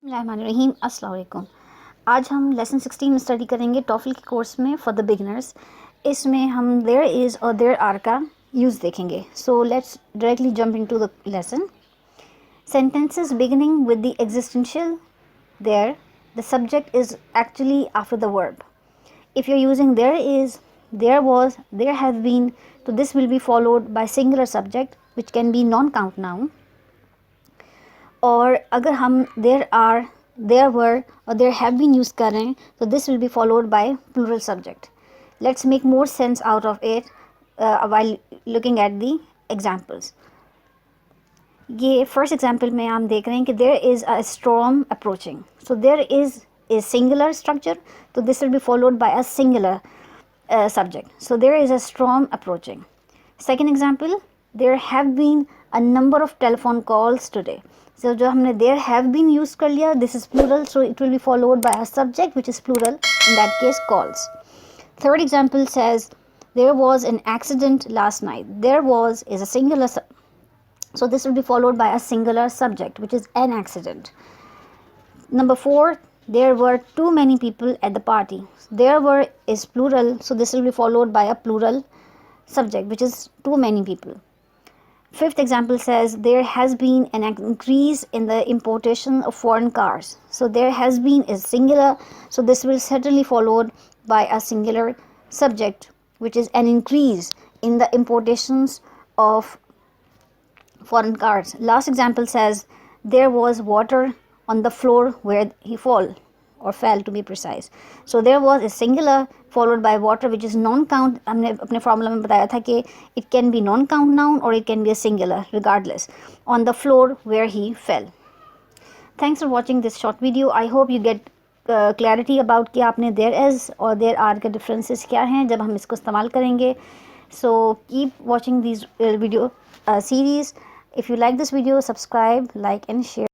बिस्मिल्लाहिर्रहमानिर्रहीम। अस्सलाम वालेकुम। आज हम लेसन 16 में स्टडी करेंगे टॉफल के कोर्स में फॉर द बिगिनर्स। इसमें हम देयर इज़ और देयर आर का यूज़ देखेंगे। So let's directly jump into the lesson. Sentences beginning with the existential there, the subject is actually after the verb. If you're using there is, there was, there have been, so this will be followed by singular subject which can be non-count noun. और अगर हम there are, there were और there have been use कर रहे हैं तो this will be followed by plural subject. Let's make more sense out of it while looking at the examples. ये first example में हम देख रहे हैं कि there is a storm approaching. So there is singular structure, तो this will be followed by a singular subject. So there is a storm approaching. Second example, there have been a number of telephone calls today. So जो हमने there have been use कर लिया, this is plural, so it will be followed by a subject which is plural, in that case calls. Third example says there was an accident last night. There was is a singular, so this will be followed by a singular subject which is an accident. Number 4, there were too many people at the party. There were is plural, so this will be followed by a plural subject which is too many people. Fifth example says there has been an increase in the importation of foreign cars. So there has been is singular, so this will certainly followed by a singular subject which is an increase in the importations of foreign cars. Last example says there was water on the floor where he fell to be precise. So there was a singular followed by water which is non-count. हमने अपने formula में बताया था कि it can be non-count noun or it can be a singular regardless. On the floor where he fell. Thanks for watching this short video. I hope you get clarity about कि आपने there is और there are के differences क्या हैं जब हम इसको इस्तेमाल करेंगे. So keep watching these video series. If you like this video, subscribe, like and share.